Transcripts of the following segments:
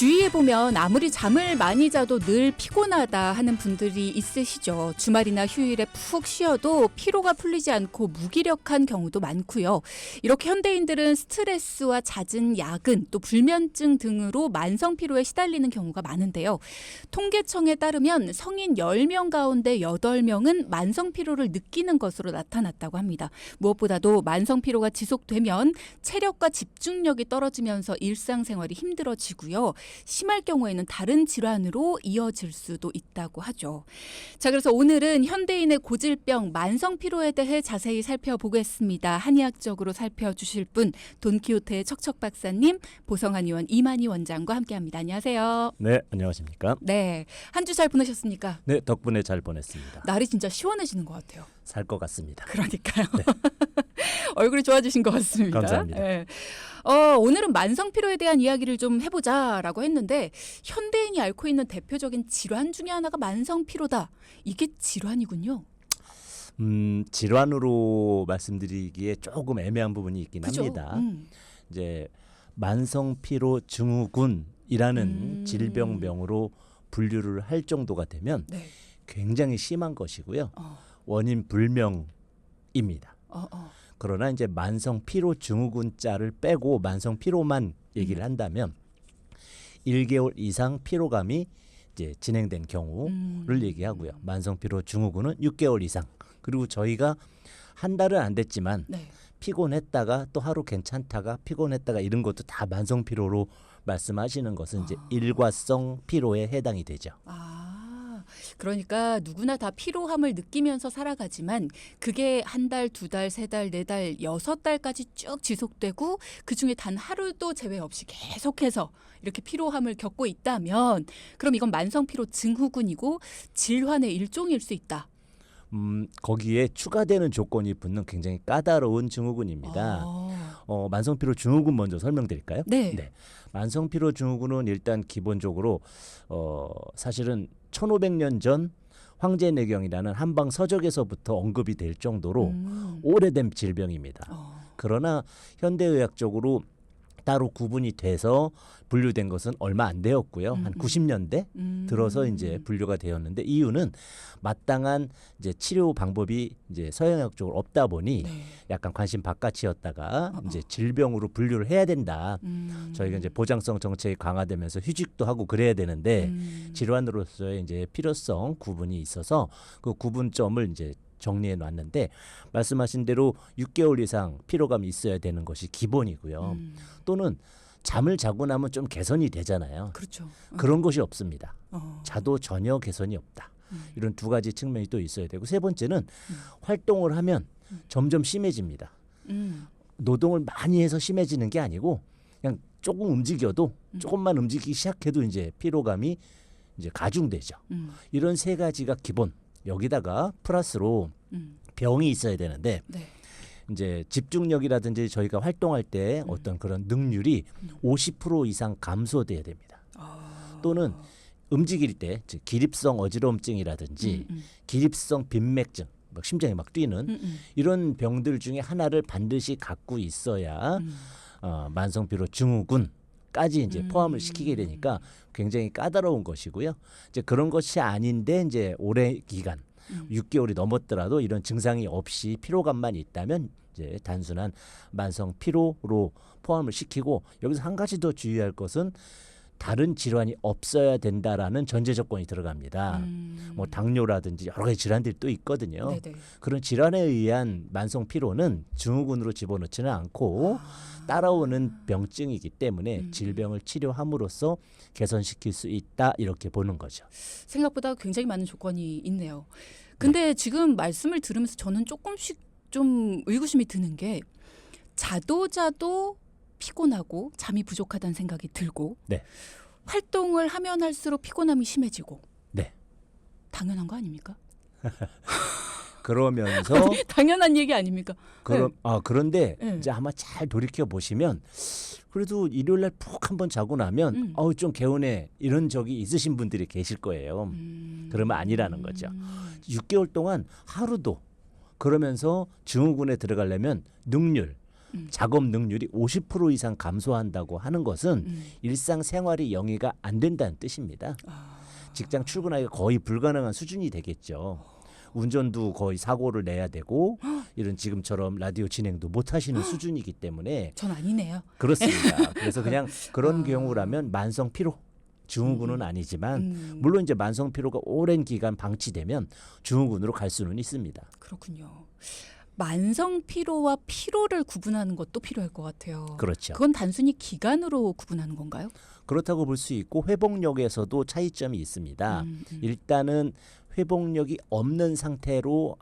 주위에 보면 아무리 잠을 많이 자도 늘 피곤하다 하는 분들이 있으시죠. 주말이나 휴일에 푹 쉬어도 피로가 풀리지 않고 무기력한 경우도 많고요. 이렇게 현대인들은 스트레스와 잦은 야근, 또 불면증 등으로 만성 피로에 시달리는 경우가 많은데요. 통계청에 따르면 성인 10명 가운데 8명은 만성 피로를 느끼는 것으로 나타났다고 합니다. 무엇보다도 만성 피로가 지속되면 체력과 집중력이 떨어지면서 일상생활이 힘들어지고요. 심할 경우에는 다른 질환으로 이어질 수도 있다고 하죠. 자, 그래서 오늘은 현대인의 고질병 만성 피로에 대해 자세히 살펴보겠습니다. 한의학적으로 살펴주실 분 돈키호테의 척척 박사님, 보성한 의원 이만희 원장과 함께합니다. 안녕하세요. 네, 안녕하십니까? 네, 한 주 잘 보내셨습니까? 네, 덕분에 잘 보냈습니다. 날이 진짜 시원해지는 것 같아요. 살 것 같습니다. 그러니까요. 네. 얼굴이 좋아지신 것 같습니다. 감사합니다. 네. 오늘은 만성 피로에 대한 이야기를 좀 해보자라고 했는데 현대인이 앓고 있는 대표적인 질환 중에 하나가 만성 피로다. 이게 질환이군요. 질환으로 말씀드리기에 조금 애매한 부분이 있긴 그죠? 합니다. 이제 만성 피로 증후군이라는 질병명으로 분류를 할 정도가 되면 네. 굉장히 심한 것이고요. 원인 불명입니다. 그러나 이제 만성 피로 증후군자를 빼고 만성 피로만 얘기를 한다면 1개월 이상 피로감이 이제 진행된 경우를 얘기하고요. 만성 피로 증후군은 6개월 이상. 그리고 저희가 한 달은 안 됐지만 네. 피곤했다가 또 하루 괜찮다가 피곤했다가 이런 것도 다 만성 피로로 말씀하시는 것은 이제 일과성 피로에 해당이 되죠. 그러니까 누구나 다 피로함을 느끼면서 살아가지만 그게 한 달, 두 달, 세 달, 네 달, 6달까지 쭉 지속되고 그중에 단 하루도 제외 없이 계속해서 이렇게 피로함을 겪고 있다면 그럼 이건 만성 피로 증후군이고 질환의 일종일 수 있다. 거기에 추가되는 조건이 붙는 굉장히 까다로운 증후군입니다. 만성 피로 증후군 먼저 설명드릴까요? 네. 만성 피로 증후군은 일단 기본적으로 사실은 1500년 전 황제내경이라는 한방 서적에서부터 언급이 될 정도로 오래된 질병입니다. 그러나 현대의학적으로 따로 구분이 돼서 분류된 것은 얼마 안 되었고요. 한 90년대 들어서 이제 분류가 되었는데 이유는 마땅한 이제 치료 방법이 이제 서양의학적으로 없다 보니 약간 관심 바깥이었다가 이제 질병으로 분류를 해야 된다. 저희가 이제 보장성 정책이 강화되면서 휴직도 하고 그래야 되는데 질환으로서의 이제 필요성 구분이 있어서 그 구분점을 이제 정리해 놨는데 말씀하신 대로 6개월 이상 피로감이 있어야 되는 것이 기본이고요. 또는 잠을 자고 나면 좀 개선이 되잖아요. 그렇죠. 그런 것이 없습니다. 자도 전혀 개선이 없다. 이런 두 가지 측면이 또 있어야 되고 세 번째는 활동을 하면 점점 심해집니다. 노동을 많이 해서 심해지는 게 아니고 그냥 조금 움직여도 조금만 움직이기 시작해도 이제 피로감이 이제 가중되죠. 이런 세 가지가 기본. 여기다가 플러스로 병이 있어야 되는데 이제 집중력이라든지 저희가 활동할 때 어떤 그런 능률이 50% 이상 감소돼야 됩니다. 또는 움직일 때 즉 기립성 어지러움증이라든지 기립성 빈맥증, 막 심장이 막 뛰는 이런 병들 중에 하나를 반드시 갖고 있어야 만성 피로 증후군까지 이제 포함을 시키게 되니까 굉장히 까다로운 것이고요. 이제 그런 것이 아닌데 이제 오래 기간 6개월이 넘었더라도 이런 증상이 없이 피로감만 있다면 이제 단순한 만성 피로로 포함을 시키고 여기서 한 가지 더 주의할 것은 다른 질환이 없어야 된다라는 전제 조건이 들어갑니다. 뭐 당뇨라든지 여러 가지 질환들이 또 있거든요. 그런 질환에 의한 만성 피로는 증후군으로 집어넣지는 않고 따라오는 병증이기 때문에 질병을 치료함으로써 개선시킬 수 있다 이렇게 보는 거죠. 생각보다 굉장히 많은 조건이 있네요. 근데 지금 말씀을 들으면서 저는 조금씩 좀 의구심이 드는 게 자도 피곤하고 잠이 부족하다는 생각이 들고 활동을 하면 할수록 피곤함이 심해지고 당연한 거 아닙니까? 그러면서 당연한 얘기 아닙니까? 그런데 이제 아마 잘 돌이켜 보시면 그래도 일요일 날 푹 한번 자고 나면 좀 개운해 이런 적이 있으신 분들이 계실 거예요. 그러면 아니라는 거죠. 6개월 동안 하루도 그러면서 증후군에 들어가려면 능률 작업 능률이 50% 이상 감소한다고 하는 것은 일상생활이 영위가 안 된다는 뜻입니다. 직장 출근하기가 거의 불가능한 수준이 되겠죠. 운전도 거의 사고를 내야 되고 이런 지금처럼 라디오 진행도 못 하시는 수준이기 때문에 전 아니네요. 그렇습니다. 그래서 그냥 그런 경우라면 만성 피로 증후군은 아니지만 물론 이제 만성 피로가 오랜 기간 방치되면 증후군으로 갈 수는 있습니다. 그렇군요. 만성 피로와 피로를 구분하는 것도 필요할 것 같아요. 그렇죠. 그건 단순히 기간으로 구분하는 건가요? 그렇다고 볼 수 있고 회복력에서도 차이점이 있습니다. 일단은 회복력이 없는 상태로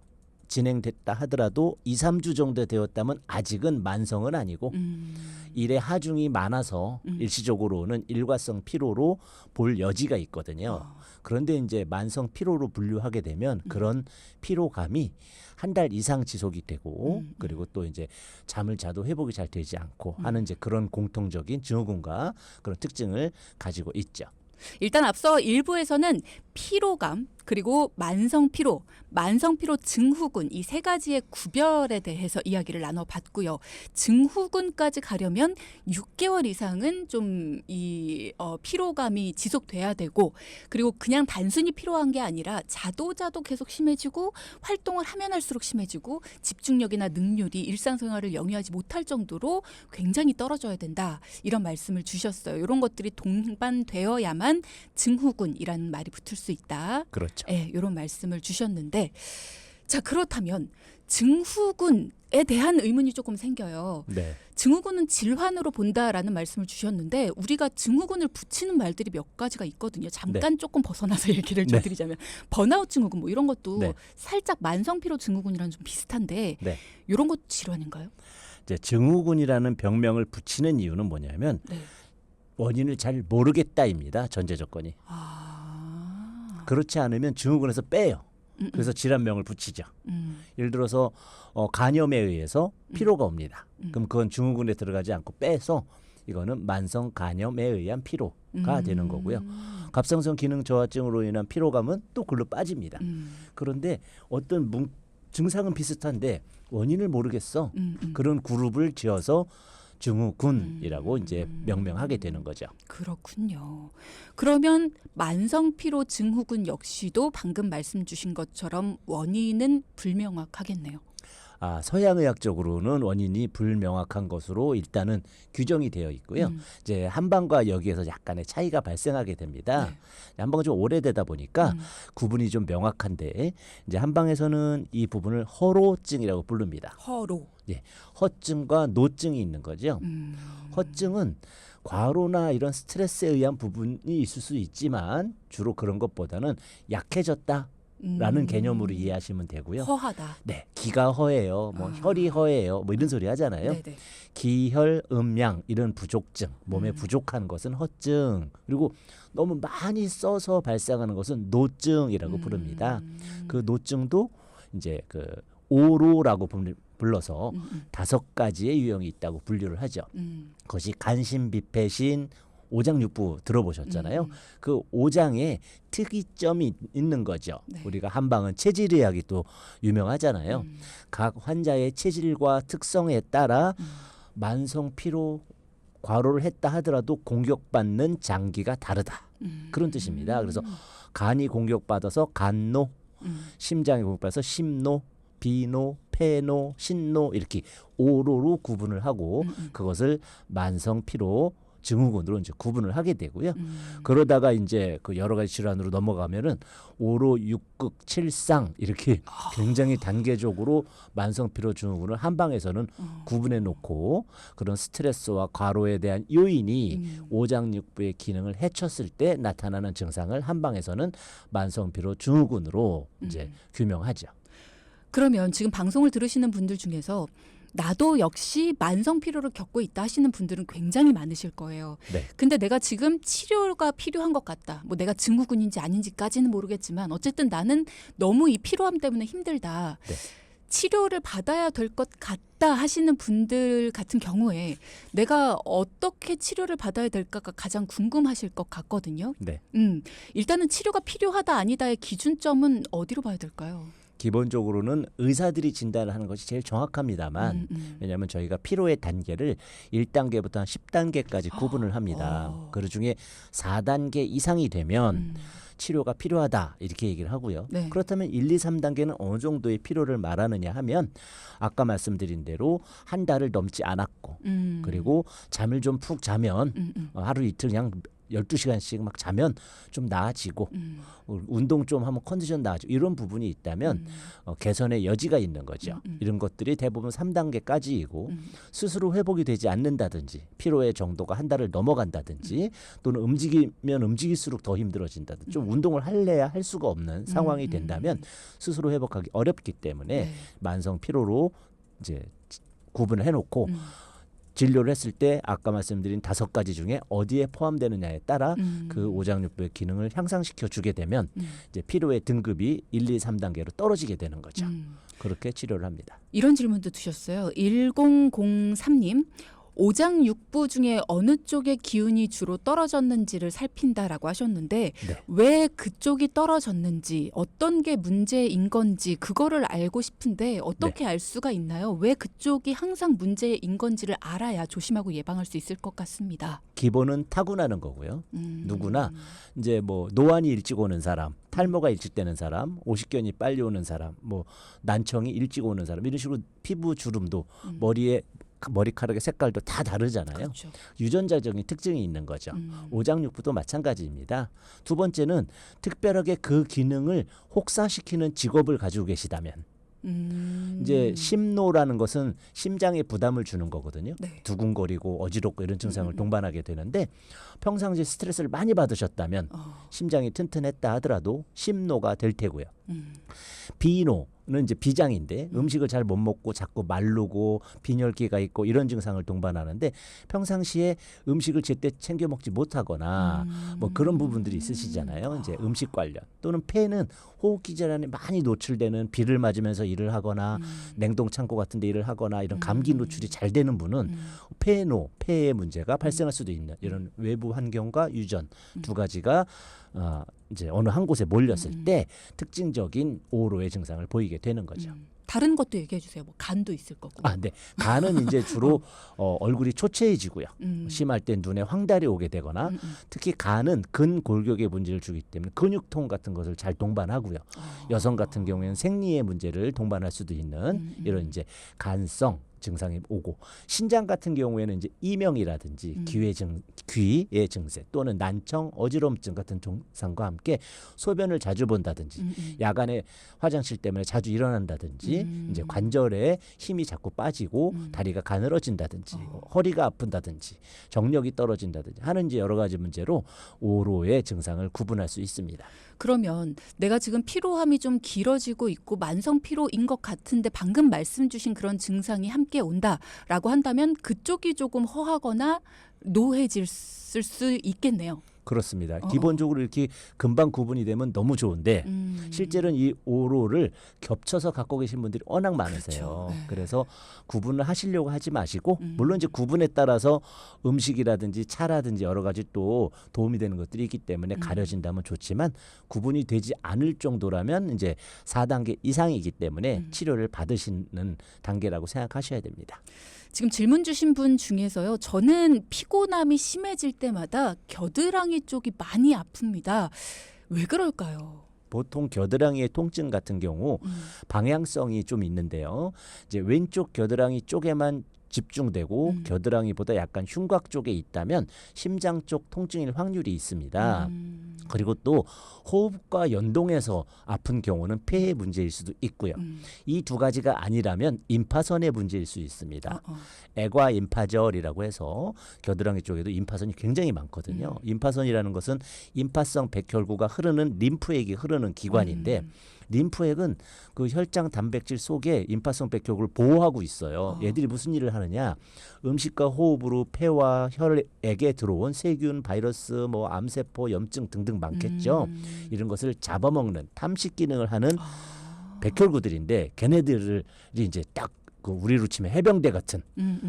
진행됐다 하더라도 2, 3주 정도 되었다면 아직은 만성은 아니고 일의 하중이 많아서 일시적으로는 일과성 피로로 볼 여지가 있거든요. 그런데 이제 만성 피로로 분류하게 되면 그런 피로감이 한 달 이상 지속이 되고 그리고 또 이제 잠을 자도 회복이 잘 되지 않고 하는 이제 그런 공통적인 증후군과 그런 특징을 가지고 있죠. 일단 앞서 1부에서는 피로감 그리고 만성 피로, 만성 피로 증후군 이 세 가지의 구별에 대해서 이야기를 나눠봤고요. 증후군까지 가려면 6개월 이상은 좀 이 피로감이 지속돼야 되고 그리고 그냥 단순히 피로한 게 아니라 자도 계속 심해지고 활동을 하면 할수록 심해지고 집중력이나 능률이 일상생활을 영위하지 못할 정도로 굉장히 떨어져야 된다. 이런 말씀을 주셨어요. 이런 것들이 동반되어야만 증후군이라는 말이 붙을 수 있다. 그렇죠. 네, 이런 말씀을 주셨는데 자 그렇다면 증후군에 대한 의문이 조금 생겨요. 네. 증후군은 질환으로 본다라는 말씀을 주셨는데 우리가 증후군을 붙이는 말들이 몇 가지가 있거든요. 잠깐 조금 벗어나서 얘기를 좀 드리자면 번아웃 증후군 뭐 이런 것도 살짝 만성피로 증후군이랑 좀 비슷한데 이런 것도 질환인가요? 이제 증후군이라는 병명을 붙이는 이유는 뭐냐면 원인을 잘 모르겠다입니다. 전제 조건이. 그렇지 않으면 증후군에서 빼요. 그래서 질환명을 붙이죠. 예를 들어서 간염에 의해서 피로가 옵니다. 그럼 그건 증후군에 들어가지 않고 빼서 이거는 만성 간염에 의한 피로가 되는 거고요. 갑상선 기능 저하증으로 인한 피로감은 또 글로 빠집니다. 그런데 어떤 증상은 비슷한데 원인을 모르겠어. 그런 그룹을 지어서 증후군이라고 이제 명명하게 되는 거죠. 그렇군요. 그러면 만성 피로 증후군 역시도 방금 말씀 주신 것처럼 원인은 불명확하겠네요. 서양의학적으로는 원인이 불명확한 것으로 일단은 규정이 되어 있고요. 이제 한방과 여기에서 약간의 차이가 발생하게 됩니다. 한방은 좀 오래되다 보니까 구분이 좀 명확한데 이제 한방에서는 이 부분을 허로증이라고 부릅니다. 허로. 예, 허증과 노증이 있는 거죠. 허증은 과로나 이런 스트레스에 의한 부분이 있을 수 있지만 주로 그런 것보다는 약해졌다. 라는 개념으로 이해하시면 되고요. 허하다. 네, 기가 허해요. 뭐 혈이 허해요. 뭐 이런 소리 하잖아요. 기혈, 음양 이런 부족증, 몸에 부족한 것은 허증. 그리고 너무 많이 써서 발생하는 것은 노증이라고 부릅니다. 그 노증도 이제 그 오로라고 불러서 5가지의 유형이 있다고 분류를 하죠. 그것이 간신, 비폐신, 오장육부 들어보셨잖아요. 그 오장에 특이점이 있는 거죠. 우리가 한방은 체질의학이 또 유명하잖아요. 각 환자의 체질과 특성에 따라 만성 피로 과로를 했다 하더라도 공격받는 장기가 다르다. 그런 뜻입니다. 그래서 간이 공격받아서 간노, 심장이 공격받아서 심노, 비노, 폐노, 신노 이렇게 오로로 구분을 하고 그것을 만성 피로 증후군으로 이제 구분을 하게 되고요. 그러다가 이제 그 여러 가지 질환으로 넘어가면은 5로 6극 7상 이렇게 굉장히 단계적으로 만성 피로 증후군을 한방에서는 구분해 놓고 그런 스트레스와 과로에 대한 요인이 오장육부의 기능을 해쳤을 때 나타나는 증상을 한방에서는 만성 피로 증후군으로 이제 규명하죠. 그러면 지금 방송을 들으시는 분들 중에서 나도 역시 만성 피로를 겪고 있다 하시는 분들은 굉장히 많으실 거예요. 근데 내가 지금 치료가 필요한 것 같다. 뭐 내가 증후군인지 아닌지까지는 모르겠지만 어쨌든 나는 너무 이 피로함 때문에 힘들다. 치료를 받아야 될 것 같다 하시는 분들 같은 경우에 내가 어떻게 치료를 받아야 될까가 가장 궁금하실 것 같거든요. 일단은 치료가 필요하다 아니다의 기준점은 어디로 봐야 될까요? 기본적으로는 의사들이 진단을 하는 것이 제일 정확합니다만 왜냐하면 저희가 피로의 단계를 1단계부터 한 10단계까지 구분을 합니다. 그 중에 4단계 이상이 되면 치료가 필요하다 이렇게 얘기를 하고요. 네. 그렇다면 1, 2, 3단계는 어느 정도의 피로를 말하느냐 하면 아까 말씀드린 대로 한 달을 넘지 않았고 그리고 잠을 좀 푹 자면 하루 이틀 그냥 12시간씩 막 자면 좀 나아지고 운동 좀 하면 컨디션 나아지고 이런 부분이 있다면 개선의 여지가 있는 거죠. 이런 것들이 대부분 3단계까지이고 스스로 회복이 되지 않는다든지 피로의 정도가 한 달을 넘어간다든지 또는 움직이면 움직일수록 더 힘들어진다든지 좀 운동을 할래야 할 수가 없는 상황이 된다면 스스로 회복하기 어렵기 때문에 네. 만성 피로로 이제 구분을 해놓고 진료를 했을 때 아까 말씀드린 5가지 중에 어디에 포함되느냐에 따라 그 오장육부의 기능을 향상시켜 주게 되면 이제 피로의 등급이 1, 2, 3단계로 떨어지게 되는 거죠. 그렇게 치료를 합니다. 이런 질문도 주셨어요. 1003님. 오장육부 중에 어느 쪽의 기운이 주로 떨어졌는지를 살핀다라고 하셨는데 네. 왜 그쪽이 떨어졌는지 어떤 게 문제인 건지 그거를 알고 싶은데 어떻게 알 수가 있나요? 왜 그쪽이 항상 문제인 건지를 알아야 조심하고 예방할 수 있을 것 같습니다. 기본은 타고나는 거고요. 누구나 이제 뭐 노안이 일찍 오는 사람, 탈모가 일찍 되는 사람, 오십견이 빨리 오는 사람, 뭐 난청이 일찍 오는 사람 이런 식으로 피부 주름도 머리카락의 색깔도 다 다르잖아요. 그렇죠. 유전자적인 특징이 있는 거죠. 오장육부도 마찬가지입니다. 두 번째는 특별하게 그 기능을 혹사시키는 직업을 가지고 계시다면 이제 심노라는 것은 심장에 부담을 주는 거거든요. 네. 두근거리고 어지럽고 이런 증상을 동반하게 되는데 평상시에 스트레스를 많이 받으셨다면 심장이 튼튼했다 하더라도 심노가 될 테고요. 비노는 이제 비장인데 음식을 잘 못 먹고 자꾸 마르고 빈혈기가 있고 이런 증상을 동반하는데 평상시에 음식을 제때 챙겨 먹지 못하거나 뭐 그런 부분들이 있으시잖아요. 이제 음식 관련 또는 폐는 호흡기 질환에 많이 노출되는 비를 맞으면서 일을 하거나 냉동 창고 같은 데 일을 하거나 이런 감기 노출이 잘 되는 분은 폐의 문제가 발생할 수도 있는 이런 외부 환경과 유전 두 가지가 이제 어느 한 곳에 몰렸을 때 특징적인 오로의 증상을 보이게 되는 거죠. 다른 것도 얘기해 주세요. 뭐 간도 있을 거고. 네. 간은 이제 주로 얼굴이 초췌해지고요. 심할 때 눈에 황달이 오게 되거나 특히 간은 근골격에 문제를 주기 때문에 근육통 같은 것을 잘 동반하고요. 여성 같은 경우에는 생리의 문제를 동반할 수도 있는 이런 이제 간성 증상이 오고 신장 같은 경우에는 이제 이명이라든지 귀의 증세 또는 난청, 어지럼증 같은 증상과 함께 소변을 자주 본다든지 야간에 화장실 때문에 자주 일어난다든지 이제 관절에 힘이 자꾸 빠지고 다리가 가늘어진다든지 허리가 아픈다든지 정력이 떨어진다든지 하는 이제 여러 가지 문제로 오로의 증상을 구분할 수 있습니다. 그러면 내가 지금 피로함이 좀 길어지고 있고 만성 피로인 것 같은데 방금 말씀 주신 그런 증상이 함께 온다라고 한다면 그쪽이 조금 허하거나 노해질 수 있겠네요. 그렇습니다. 기본적으로 이렇게 금방 구분이 되면 너무 좋은데 실제로는 이 오로를 겹쳐서 갖고 계신 분들이 워낙 많으세요. 그렇죠. 네. 그래서 구분을 하시려고 하지 마시고 물론 이제 구분에 따라서 음식이라든지 차라든지 여러 가지 또 도움이 되는 것들이 있기 때문에 가려진다면 좋지만 구분이 되지 않을 정도라면 이제 4단계 이상이기 때문에 치료를 받으시는 단계라고 생각하셔야 됩니다. 지금 질문 주신 분 중에서요. 저는 피곤함이 심해질 때마다 겨드랑이 쪽이 많이 아픕니다. 왜 그럴까요? 보통 겨드랑이의 통증 같은 경우 방향성이 좀 있는데요. 이제 왼쪽 겨드랑이 쪽에만 집중되고 겨드랑이보다 약간 흉곽 쪽에 있다면 심장 쪽 통증일 확률이 있습니다. 그리고 또 호흡과 연동해서 아픈 경우는 폐의 문제일 수도 있고요. 이 두 가지가 아니라면 임파선의 문제일 수 있습니다. 애과 임파절이라고 해서 겨드랑이 쪽에도 임파선이 굉장히 많거든요. 임파선이라는 것은 임파성 백혈구가 흐르는 림프액이 흐르는 기관인데 림프액은 그 혈장 단백질 속에 임파성 백혈구를 보호하고 있어요. 얘들이 무슨 일을 하느냐? 음식과 호흡으로 폐와 혈액에 들어온 세균, 바이러스, 뭐 암세포, 염증 등등 많겠죠. 이런 것을 잡아먹는 탐식 기능을 하는 백혈구들인데 걔네들이 이제 딱 그 우리로 치면 해병대 같은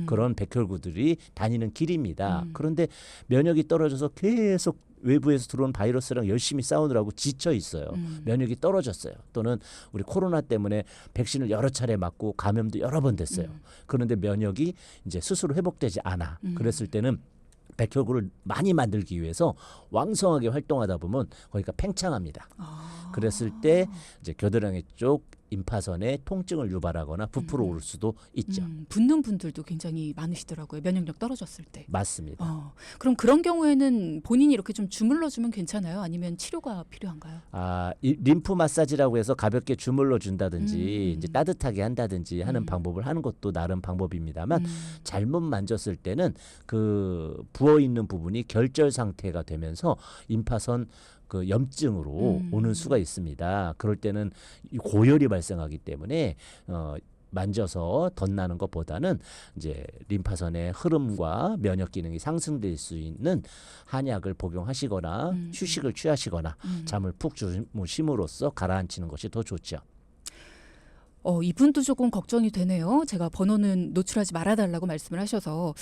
그런 백혈구들이 다니는 길입니다. 그런데 면역이 떨어져서 계속 외부에서 들어온 바이러스랑 열심히 싸우느라고 지쳐 있어요. 면역이 떨어졌어요. 또는 우리 코로나 때문에 백신을 여러 차례 맞고 감염도 여러 번 됐어요. 그런데 면역이 이제 스스로 회복되지 않아. 그랬을 때는 백혈구를 많이 만들기 위해서 왕성하게 활동하다 보면 거기가 팽창합니다. 그랬을 때 이제 겨드랑이 쪽 임파선에 통증을 유발하거나 부풀어 오를 수도 있죠. 붓는 분들도 굉장히 많으시더라고요. 면역력 떨어졌을 때. 맞습니다. 그럼 그런 경우에는 본인이 이렇게 좀 주물러주면 괜찮아요? 아니면 치료가 필요한가요? 이 림프 마사지라고 해서 가볍게 주물러 준다든지 이제 따뜻하게 한다든지 하는 방법을 하는 것도 나름 방법입니다만 잘못 만졌을 때는 그 부어 있는 부분이 결절 상태가 되면서 임파선 그 염증으로 오는 수가 있습니다. 그럴 때는 고열이 발생하기 때문에 만져서 덧나는 것보다는 이제 림파선의 흐름과 면역 기능이 상승될 수 있는 한약을 복용하시거나 휴식을 취하시거나 잠을 푹 주무심으로써 가라앉히는 것이 더 좋죠. 이분도 조금 걱정이 되네요. 제가 번호는 노출하지 말아달라고 말씀을 하셔서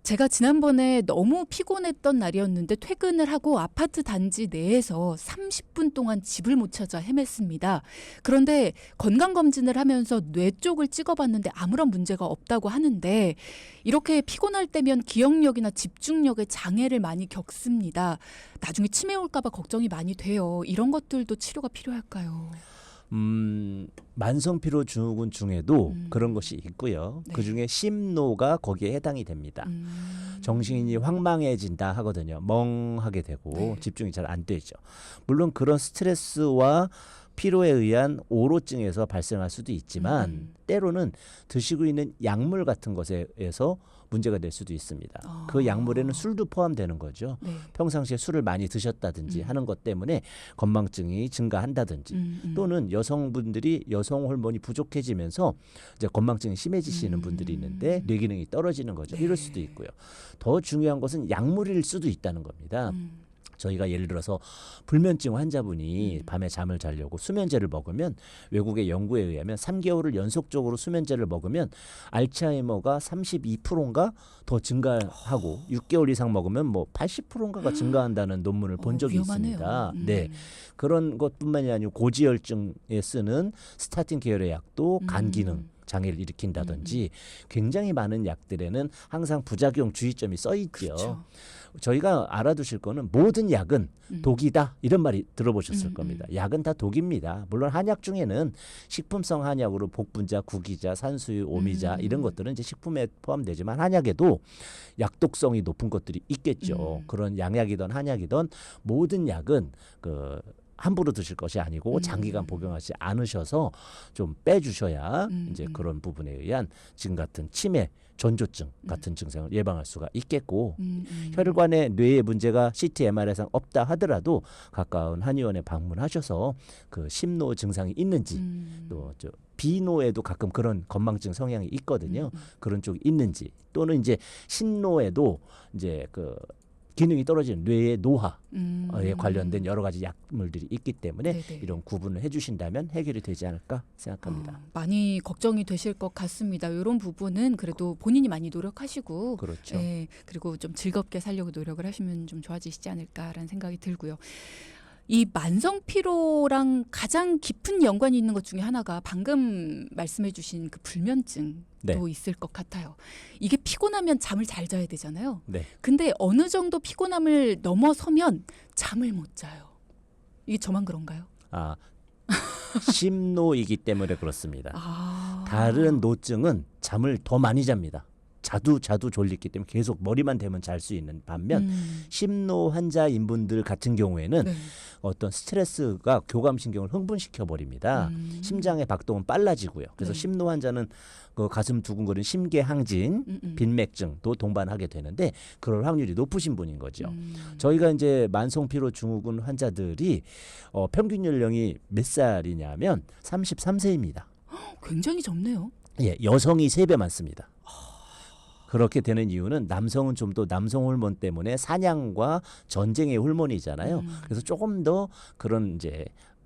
제가 지난번에 너무 피곤했던 날이었는데 퇴근을 하고 아파트 단지 내에서 30분 동안 집을 못 찾아 헤맸습니다. 그런데 건강검진을 하면서 뇌 쪽을 찍어봤는데 아무런 문제가 없다고 하는데 이렇게 피곤할 때면 기억력이나 집중력에 장애를 많이 겪습니다. 나중에 치매 올까 봐 걱정이 많이 돼요. 이런 것들도 치료가 필요할까요? 만성 피로 증후군 중에도 그런 것이 있고요. 네. 그중에 심노가 거기에 해당이 됩니다. 정신이 황망해진다 하거든요. 멍하게 되고 네. 집중이 잘 안 되죠. 물론 그런 스트레스와 피로에 의한 오로증에서 발생할 수도 있지만 때로는 드시고 있는 약물 같은 것에서 문제가 될 수도 있습니다. 그 약물에는 술도 포함되는 거죠. 네. 평상시에 술을 많이 드셨다든지 하는 것 때문에 건망증이 증가한다든지 또는 여성분들이 여성 호르몬이 부족해지면서 이제 건망증이 심해지시는 분들이 있는데 뇌 기능이 떨어지는 거죠. 이럴 수도 있고요. 더 중요한 것은 약물일 수도 있다는 겁니다. 저희가 예를 들어서 불면증 환자분이 밤에 잠을 자려고 수면제를 먹으면 외국의 연구에 의하면 3개월을 연속적으로 수면제를 먹으면 알츠하이머가 32%인가 더 증가하고 6개월 이상 먹으면 뭐 80%인가가 증가한다는 논문을 본 적이 위험하네요. 있습니다. 네. 그런 것뿐만이 아니고 고지혈증에 쓰는 스타틴 계열의 약도 간 기능 장애를 일으킨다든지 굉장히 많은 약들에는 항상 부작용 주의점이 써 있죠. 그렇죠. 저희가 알아두실 거는 모든 약은 독이다 이런 말이 들어보셨을 겁니다. 약은 다 독입니다. 물론 한약 중에는 식품성 한약으로 복분자, 구기자, 산수유, 오미자 이런 것들은 이제 식품에 포함되지만 한약에도 약독성이 높은 것들이 있겠죠. 그런 양약이든 한약이든 모든 약은 함부로 드실 것이 아니고 장기간 복용하지 않으셔서 좀 빼주셔야 이제 그런 부분에 의한 지금 같은 치매, 전조증 같은 증상을 예방할 수가 있겠고 혈관에 뇌에 문제가 CT, MRI상 없다 하더라도 가까운 한의원에 방문하셔서 그 심노 증상이 있는지 또 비노에도 가끔 그런 건망증 성향이 있거든요. 그런 쪽이 있는지 또는 이제 신노에도 이제 기능이 떨어지는 뇌의 노화에 관련된 여러 가지 약물들이 있기 때문에 네네. 이런 구분을 해주신다면 해결이 되지 않을까 생각합니다. 많이 걱정이 되실 것 같습니다. 이런 부분은 그래도 본인이 많이 노력하시고 그렇죠. 네, 그리고 좀 즐겁게 살려고 노력을 하시면 좀 좋아지시지 않을까라는 생각이 들고요. 이 만성 피로랑 가장 깊은 연관이 있는 것 중에 하나가 방금 말씀해 주신 그 불면증도 네. 있을 것 같아요. 이게 피곤하면 잠을 잘 자야 되잖아요. 네. 근데 어느 정도 피곤함을 넘어서면 잠을 못 자요. 이게 저만 그런가요? 심노이기 때문에 그렇습니다. 다른 노증은 잠을 더 많이 잡니다. 자도 졸리기 때문에 계속 머리만 대면 잘 수 있는 반면 심노 환자인 분들 같은 경우에는 네. 어떤 스트레스가 교감신경을 흥분시켜 버립니다. 심장의 박동은 빨라지고요. 그래서 네. 심노 환자는 그 가슴 두근거리는 심계항진, 빈맥증도 동반하게 되는데 그럴 확률이 높으신 분인 거죠. 저희가 이제 만성 피로 증후군 환자들이 평균 연령이 몇 살이냐면 33세입니다. 굉장히 젊네요. 예, 여성이 3배 많습니다. 그렇게 되는 이유는 남성은 좀 더 남성 호르몬 때문에 사냥과 전쟁의 호르몬이잖아요. 그래서 조금 더 그런 이제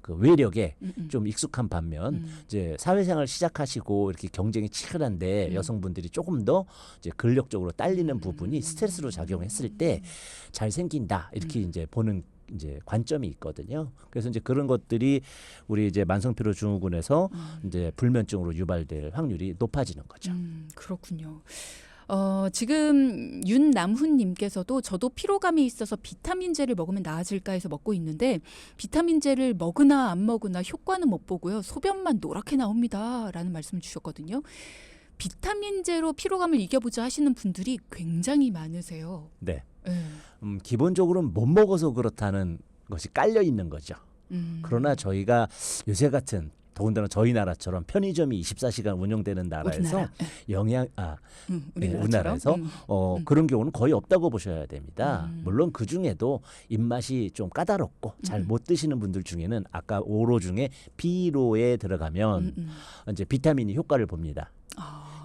그 외력에 좀 익숙한 반면 이제 사회생활 시작하시고 이렇게 경쟁이 치열한데 여성분들이 조금 더 이제 근력적으로 딸리는 부분이 스트레스로 작용했을 때 잘 생긴다 이렇게 이제 보는 이제 관점이 있거든요. 그래서 이제 그런 것들이 우리 이제 만성피로 증후군에서 이제 불면증으로 유발될 확률이 높아지는 거죠. 그렇군요. 지금 윤남훈님께서도 저도 피로감이 있어서 비타민제를 먹으면 나아질까 해서 먹고 있는데 비타민제를 먹으나 안 먹으나 효과는 못 보고요. 소변만 노랗게 나옵니다. 라는 말씀을 주셨거든요. 비타민제로 피로감을 이겨보자 하시는 분들이 굉장히 많으세요. 네. 네. 기본적으로는 못 먹어서 그렇다는 것이 깔려 있는 거죠. 그러나 저희가 요새 같은 더군다나 저희 나라처럼 편의점이 24시간 운영되는 나라에서 우리나라에서 그런 경우는 거의 없다고 보셔야 됩니다. 물론 그 중에도 입맛이 좀 까다롭고 잘 못 드시는 분들 중에는 아까 오로 중에 B로에 들어가면 이제 비타민이 효과를 봅니다.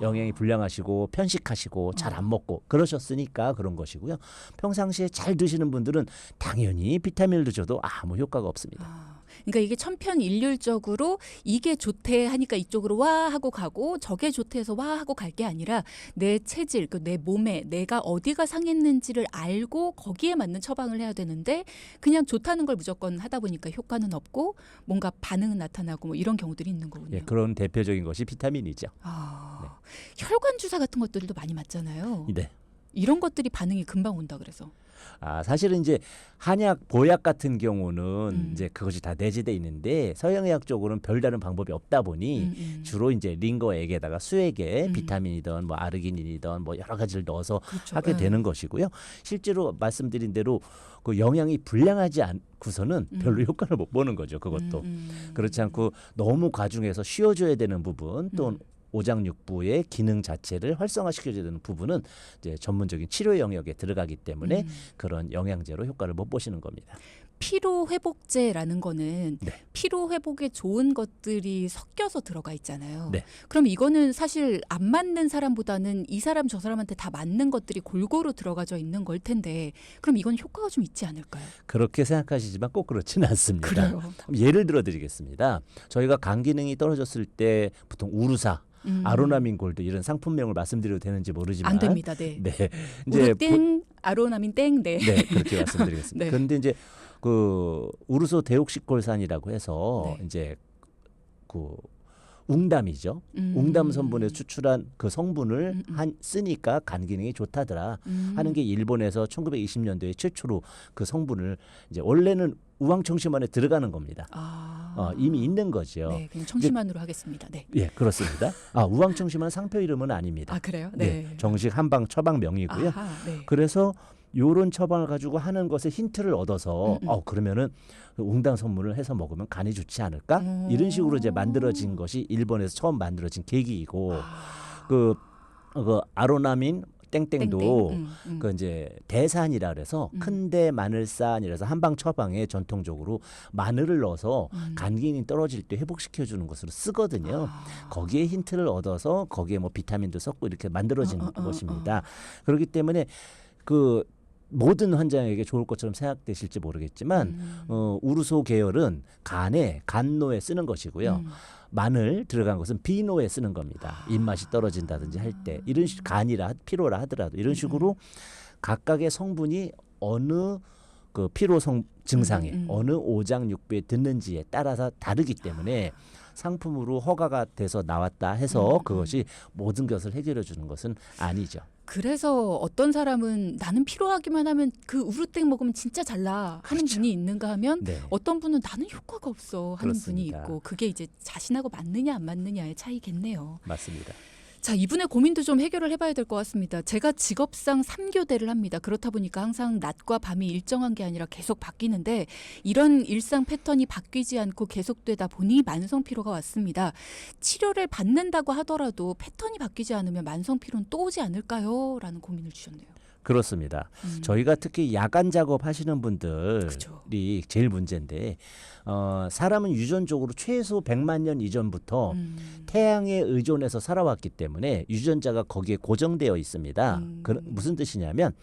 영양이 불량하시고 편식하시고 잘 안 먹고 그러셨으니까 그런 것이고요. 평상시에 잘 드시는 분들은 당연히 비타민을 드셔도 아무 효과가 없습니다. 그러니까 이게 천편일률적으로 이게 좋대 하니까 이쪽으로 와 하고 가고 저게 좋대 해서 와 하고 갈 게 아니라 내 체질, 내 몸에 내가 어디가 상했는지를 알고 거기에 맞는 처방을 해야 되는데 그냥 좋다는 걸 무조건 하다 보니까 효과는 없고 뭔가 반응은 나타나고 뭐 이런 경우들이 있는 거군요. 예, 그런 대표적인 것이 비타민이죠. 네. 혈관 주사 같은 것들도 많이 맞잖아요. 네. 이런 것들이 반응이 금방 온다 그래서. 사실은 이제 한약, 보약 같은 경우는 이제 그것이 다 내재돼 있는데 서양의학 쪽으로는 별다른 방법이 없다 보니 주로 이제 링거액에다가 수액에 비타민이든 뭐 아르기닌이든 뭐 여러 가지를 넣어서 그렇죠. 하게 되는 것이고요. 실제로 말씀드린 대로 그 영양이 불량하지 않고서는 별로 효과를 못 보는 거죠. 그것도 그렇지 않고 너무 과중해서 쉬어줘야 되는 부분 또는 오장육부의 기능 자체를 활성화시켜줘야 되는 부분은 이제 전문적인 치료 영역에 들어가기 때문에 그런 영양제로 효과를 못 보시는 겁니다. 피로 회복제라는 거는 네. 피로 회복에 좋은 것들이 섞여서 들어가 있잖아요. 네. 그럼 이거는 사실 안 맞는 사람보다는 이 사람 저 사람한테 다 맞는 것들이 골고루 들어가져 있는 걸 텐데 그럼 이건 효과가 좀 있지 않을까요? 그렇게 생각하시지만 꼭 그렇지는 않습니다. 그래요. 예를 들어 드리겠습니다. 저희가 간 기능이 떨어졌을 때 보통 우루사 아로나민 골드 이런 상품명을 말씀드려도 되는지 모르지만 안 됩니다. 네. 네. 이제 땡, 아로나민 땡, 네. 네, 그렇게 말씀드리겠습니다. 네. 그런데 이제 그 우르소 데옥시콜산이라고 해서 네. 이제 그 웅담이죠. 웅담 성분에서 추출한 그 성분을 쓰니까 간 기능이 좋다더라 하는 게 일본에서 1920년도에 최초로 그 성분을 이제 원래는 우황청심환에 들어가는 겁니다. 이미 있는 거죠. 네, 그냥 청심환으로 하겠습니다. 네. 예, 그렇습니다. 우황청심환 상표 이름은 아닙니다. 그래요? 네. 정식 한방 처방명이고요. 네. 그래서 요런 처방을 가지고 하는 것에 힌트를 얻어서 그러면은 웅담 성분을 해서 먹으면 간이 좋지 않을까? 이런 식으로 이제 만들어진 것이 일본에서 처음 만들어진 계기이고 그 아로나민 땡땡도 그 이제 대산이라 그래서 큰대 마늘산이라서 한방 처방에 전통적으로 마늘을 넣어서 간 기능이 떨어질 때 회복시켜 주는 것으로 쓰거든요. 거기에 힌트를 얻어서 거기에 뭐 비타민도 섞고 이렇게 만들어진 것입니다. 그렇기 때문에 그 모든 환자에게 좋을 것처럼 생각되실지 모르겠지만 우르소 계열은 간에 간노에 쓰는 것이고요. 마늘 들어간 것은 비노에 쓰는 겁니다. 입맛이 떨어진다든지 할 때 이런 간이라 피로라 하더라도 이런 식으로 각각의 성분이 어느 그 피로 증상에 어느 오장육부에 듣는지에 따라서 다르기 때문에 상품으로 허가가 돼서 나왔다 해서 그것이 모든 것을 해결해 주는 것은 아니죠. 그래서 어떤 사람은 나는 피로하기만 하면 그 우루땡 먹으면 진짜 잘나 하는 그렇죠. 분이 있는가 하면 네. 어떤 분은 나는 효과가 없어 하는 분이 그렇습니다. 있고 그게 이제 자신하고 맞느냐 안 맞느냐의 차이겠네요. 맞습니다. 자, 이분의 고민도 좀 해결을 해봐야 될 것 같습니다. 제가 직업상 3교대를 합니다. 그렇다 보니까 항상 낮과 밤이 일정한 게 아니라 계속 바뀌는데 이런 일상 패턴이 바뀌지 않고 계속되다 보니 만성피로가 왔습니다. 치료를 받는다고 하더라도 패턴이 바뀌지 않으면 만성피로는 또 오지 않을까요? 라는 고민을 주셨네요. 그렇습니다. 저희가 특히 야간 작업 하시는 분들이 그쵸. 제일 문제인데 사람은 유전적으로 최소 100만 년 이전부터 태양에 의존해서 살아왔기 때문에 유전자가 거기에 고정되어 있습니다. 무슨 뜻이냐면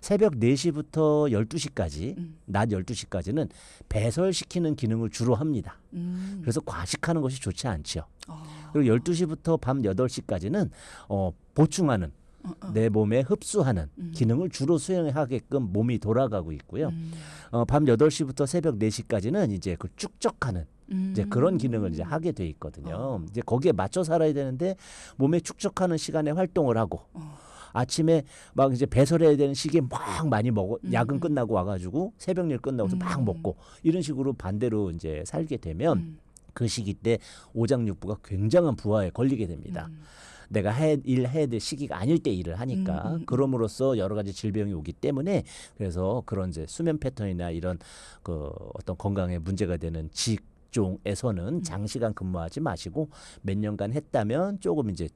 새벽 4시부터 12시까지 낮 12시까지는 배설시키는 기능을 주로 합니다. 그래서 과식하는 것이 좋지 않죠. 그리고 12시부터 밤 8시까지는 보충하는 내 몸에 흡수하는 기능을 주로 수행하게끔 몸이 돌아가고 있고요. 밤 8시부터 새벽 4시까지는 이제 그 축적하는 이제 그런 기능을 이제 하게 돼 있거든요. 이제 거기에 맞춰 살아야 되는데 몸에 축적하는 시간에 활동을 하고 아침에 막 이제 배설해야 되는 시기에 막 많이 먹어 야근 끝나고 와가지고 새벽일 끝나고서 막 먹고 이런 식으로 반대로 이제 살게 되면 그 시기 때 오장육부가 굉장한 부하에 걸리게 됩니다. 내가 일해야 될 시기가 아닐 때 일을 하니까 그럼으로써 여러 가지 질병이 오기 때문에 그래서 그런 이제 수면 패턴이나 이런 그 어떤 건강에 문제가 되는 직종에서는 장시간 근무하지 마시고 몇 년간 했다면 조금 이제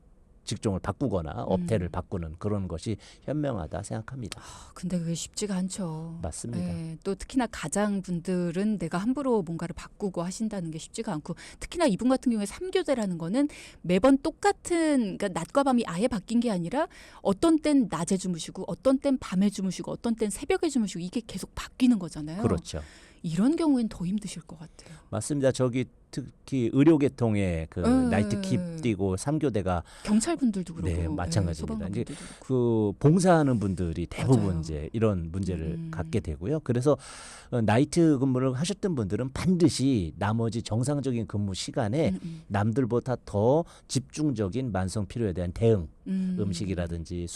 직종을 바꾸거나 업태를 바꾸는 그런 것이 현명하다 생각합니다. 근데 그게 쉽지가 않죠. 맞습니다. 네, 또 특히나 가장분들은 내가 함부로 뭔가를 바꾸고 하신다는 게 쉽지가 않고 특히나 이분 같은 경우에 3교대라는 거는 매번 똑같은 그러니까 낮과 밤이 아예 바뀐 게 아니라 어떤 땐 낮에 주무시고 어떤 땐 밤에 주무시고 어떤 땐 새벽에 주무시고 이게 계속 바뀌는 거잖아요. 그렇죠. 이런 경우엔 더 힘드실 것 같아요. 맞습니다. 저기 특히 의료계통에 그 나이트 킵 뛰고 3교대가 경찰분들도 그렇고 네, 마찬가지입니다. 이제 소방관분들도 그렇고. 그 봉사하는 분들이 대부분 맞아요. 이제 이런 문제를 갖게 되고요. 그래서 나이트 근무를 하셨던 분들은 반드시 나머지 정상적인 근무 시간에 남들보다 더 집중적인 만성 피로에 대한 대응, 음식이라든지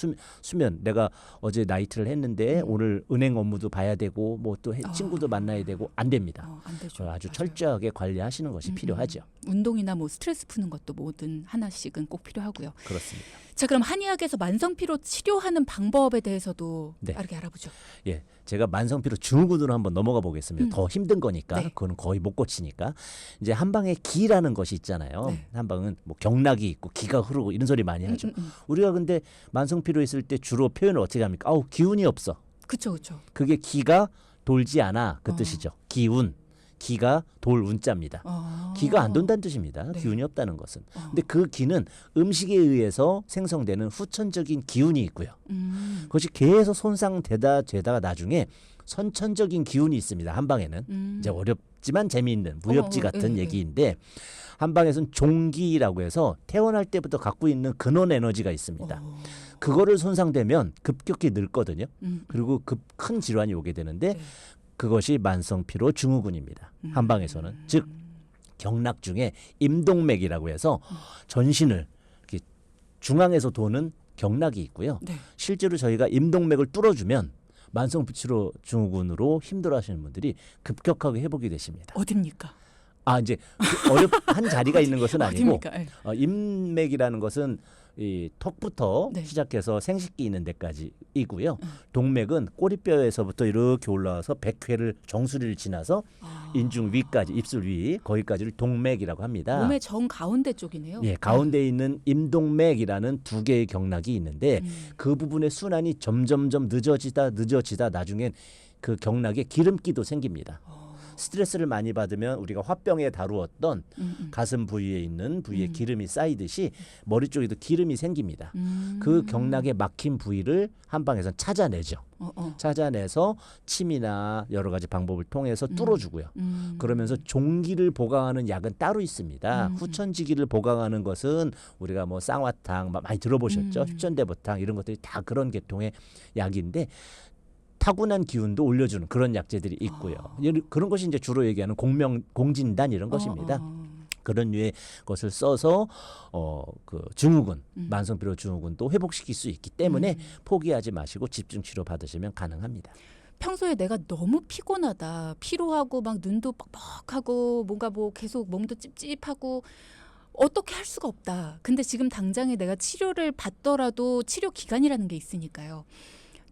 수면. 내가 어제 나이트를 했는데 오늘 은행 업무도 봐야 되고 뭐 또 친구도 만나야 되고 안 됩니다. 안 되죠. 아주 맞아요. 철저하게 관리하시는 것이 필요하죠. 운동이나 뭐 스트레스 푸는 것도 뭐든 하나씩은 꼭 필요하고요. 그렇습니다. 자, 그럼 한의학에서 만성피로 치료하는 방법에 대해서도 네. 빠르게 알아보죠. 예, 제가 만성피로 증후군으로 한번 넘어가 보겠습니다. 더 힘든 거니까 네. 그거는 거의 못 고치니까 이제 한방에 기라는 것이 있잖아요. 네. 한방은 뭐 경락이 있고 기가 흐르고 이런 소리 많이 하죠. 우리가 근데 만성피로 있을 때 주로 표현을 어떻게 합니까? 아우 기운이 없어. 그렇죠, 그렇죠. 그게 기가 돌지 않아 그 뜻이죠. 기운. 기가 돌 운자입니다. 기가 안 돈다는 뜻입니다. 네. 기운이 없다는 것은. 근데 그 기는 음식에 의해서 생성되는 후천적인 기운이 있고요. 그것이 계속 손상되다가 나중에 선천적인 기운이 있습니다. 한방에는. 이제 어렵지만 재미있는 무협지 같은 얘기인데 한방에서는 종기라고 해서 태어날 때부터 갖고 있는 근원 에너지가 있습니다. 그거를 손상되면 급격히 늙거든요. 그리고 큰 질환이 오게 되는데 네. 그것이 만성피로 증후군입니다. 한방에서는. 즉 경락 중에 임동맥이라고 해서 전신을 이렇게 중앙에서 도는 경락이 있고요. 네. 실제로 저희가 임동맥을 뚫어주면 만성피로 증후군으로 힘들어하시는 분들이 급격하게 회복이 되십니다. 어딥니까? 이제 한 자리가 있는 것은 아니고 어딥니까? 네. 임맥이라는 것은 이 턱부터 네. 시작해서 생식기 있는 데까지 이고요. 동맥은 꼬리뼈에서부터 이렇게 올라와서 백회를 정수리를 지나서 인중 위까지 입술 위 거기까지를 동맥이라고 합니다. 몸의 정 가운데 쪽이네요. 예, 가운데 있는 임동맥이라는 두 개의 경락이 있는데 그 부분의 순환이 점점점 늦어지다 나중엔 그 경락에 기름기도 생깁니다. 스트레스를 많이 받으면 우리가 화병에 다루었던 가슴 부위에 있는 부위에 기름이 쌓이듯이 머리 쪽에도 기름이 생깁니다. 그 경락에 막힌 부위를 한방에서 찾아내죠. 찾아내서 침이나 여러 가지 방법을 통해서 뚫어주고요. 그러면서 종기를 보강하는 약은 따로 있습니다. 후천지기를 보강하는 것은 우리가 뭐 쌍화탕 많이 들어보셨죠? 휘천대보탕 이런 것들이 다 그런 계통의 약인데 타고난 기운도 올려주는 그런 약재들이 있고요. 그런 것이 이제 주로 얘기하는 공진단 이런 것입니다. 그런 류의 것을 써서 그 증후군, 만성피로 증후군도 회복시킬 수 있기 때문에 포기하지 마시고 집중 치료 받으시면 가능합니다. 평소에 내가 너무 피곤하다, 피로하고 막 눈도 뻑뻑하고 뭔가 뭐 계속 몸도 찝찝하고 어떻게 할 수가 없다. 근데 지금 당장에 내가 치료를 받더라도 치료 기간이라는 게 있으니까요.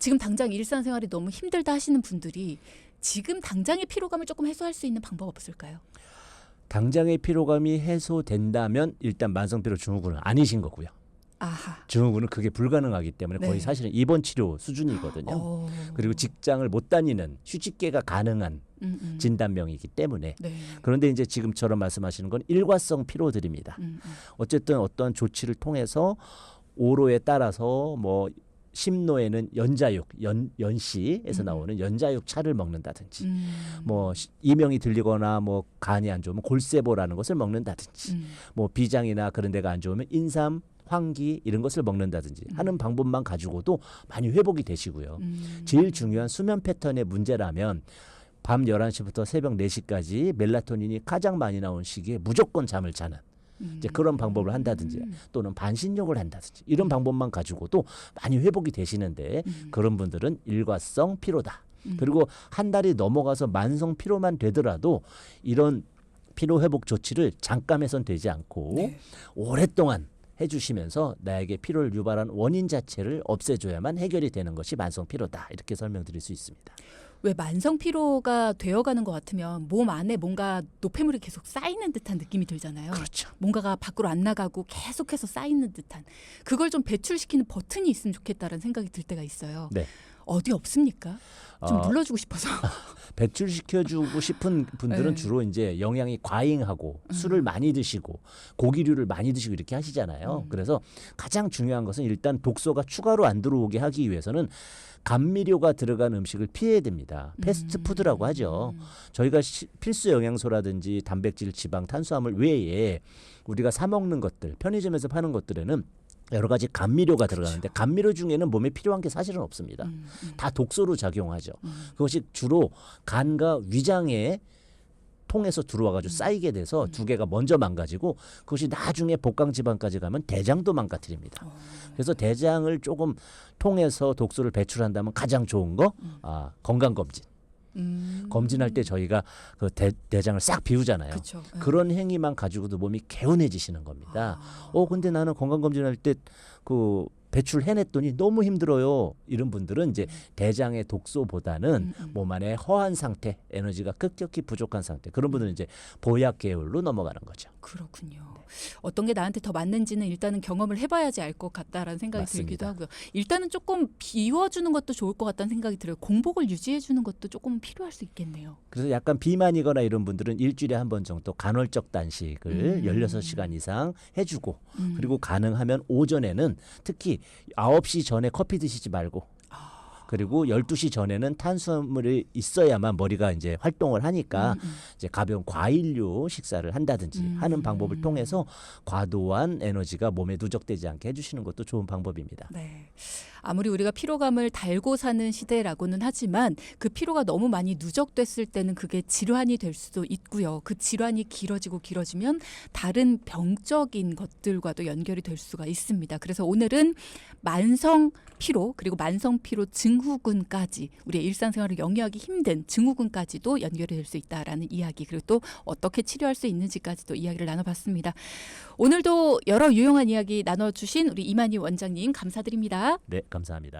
지금 당장 일상생활이 너무 힘들다 하시는 분들이 지금 당장의 피로감을 조금 해소할 수 있는 방법 없을까요? 당장의 피로감이 해소된다면 일단 만성피로 증후군은 아니신 거고요. 아하. 증후군은 그게 불가능하기 때문에 거의 네. 사실은 입원 치료 수준이거든요. 그리고 직장을 못 다니는 휴직계가 가능한 진단명이기 때문에 네. 그런데 이제 지금처럼 말씀하시는 건 일과성 피로들입니다. 어쨌든 어떤 조치를 통해서 오로에 따라서 뭐 심노에는 연시에서 나오는 연자육 차를 먹는다든지 뭐 이명이 들리거나 뭐 간이 안 좋으면 골세보라는 것을 먹는다든지 뭐 비장이나 그런 데가 안 좋으면 인삼 황기 이런 것을 먹는다든지 하는 방법만 가지고도 많이 회복이 되시고요. 제일 중요한 수면 패턴의 문제라면 밤 11시부터 새벽 4시까지 멜라토닌이 가장 많이 나온 시기에 무조건 잠을 자는 이제 그런 방법을 한다든지 또는 반신욕을 한다든지 이런 방법만 가지고도 많이 회복이 되시는데 그런 분들은 일과성 피로다. 그리고 한 달이 넘어가서 만성 피로만 되더라도 이런 피로 회복 조치를 잠깐 해선 되지 않고 네. 오랫동안 해주시면서 나에게 피로를 유발한 원인 자체를 없애줘야만 해결이 되는 것이 만성 피로다. 이렇게 설명드릴 수 있습니다. 왜 만성 피로가 되어가는 것 같으면 몸 안에 뭔가 노폐물이 계속 쌓이는 듯한 느낌이 들잖아요. 그렇죠. 뭔가가 밖으로 안 나가고 계속해서 쌓이는 듯한 그걸 좀 배출시키는 버튼이 있으면 좋겠다는 생각이 들 때가 있어요. 네. 어디 없습니까? 좀 눌러주고 싶어서. 배출시켜주고 싶은 분들은 네. 주로 이제 영양이 과잉하고 술을 많이 드시고 고기류를 많이 드시고 이렇게 하시잖아요. 그래서 가장 중요한 것은 일단 독소가 추가로 안 들어오게 하기 위해서는 감미료가 들어간 음식을 피해야 됩니다. 패스트푸드라고 하죠. 저희가 필수 영양소라든지 단백질, 지방, 탄수화물 외에 우리가 사 먹는 것들, 편의점에서 파는 것들에는 여러 가지 감미료가 들어가는데 감미료 중에는 몸에 필요한 게 사실은 없습니다. 다 독소로 작용하죠. 그것이 주로 간과 위장에 통해서 들어와가지고 쌓이게 돼서 두 개가 먼저 망가지고 그것이 나중에 복강지방까지 가면 대장도 망가뜨립니다. 그래서 대장을 조금 통해서 독소를 배출한다면 가장 좋은 거 건강검진. 검진할 때 저희가 그 대장을 싹 비우잖아요. 그쵸. 그런 행위만 가지고도 몸이 개운해지시는 겁니다. 근데 나는 건강검진할 때 그 배출 해냈더니 너무 힘들어요. 이런 분들은 이제 대장의 독소보다는 몸 안에 허한 상태, 에너지가 급격히 부족한 상태. 그런 분들은 이제 보약 계열로 넘어가는 거죠. 그렇군요. 어떤 게 나한테 더 맞는지는 일단은 경험을 해봐야지 알 것 같다라는 생각이 들기도 맞습니다. 하고요. 일단은 조금 비워주는 것도 좋을 것 같다는 생각이 들어요. 공복을 유지해주는 것도 조금 필요할 수 있겠네요. 그래서 약간 비만이거나 이런 분들은 일주일에 한 번 정도 간헐적 단식을 16시간 이상 해주고 그리고 가능하면 오전에는 특히 9시 전에 커피 드시지 말고 그리고 12시 전에는 탄수화물이 있어야만 머리가 이제 활동을 하니까 이제 가벼운 과일류 식사를 한다든지 하는 방법을 통해서 과도한 에너지가 몸에 누적되지 않게 해주시는 것도 좋은 방법입니다. 네. 아무리 우리가 피로감을 달고 사는 시대라고는 하지만 그 피로가 너무 많이 누적됐을 때는 그게 질환이 될 수도 있고요. 그 질환이 길어지면 다른 병적인 것들과도 연결이 될 수가 있습니다. 그래서 오늘은 만성 피로 그리고 만성 피로 증후군까지 우리의 일상생활을 영위하기 힘든 증후군까지도 연결이 될 수 있다라는 이야기 그리고 또 어떻게 치료할 수 있는지까지도 이야기를 나눠봤습니다. 오늘도 여러 유용한 이야기 나눠주신 우리 이만희 원장님 감사드립니다. 네, 감사합니다.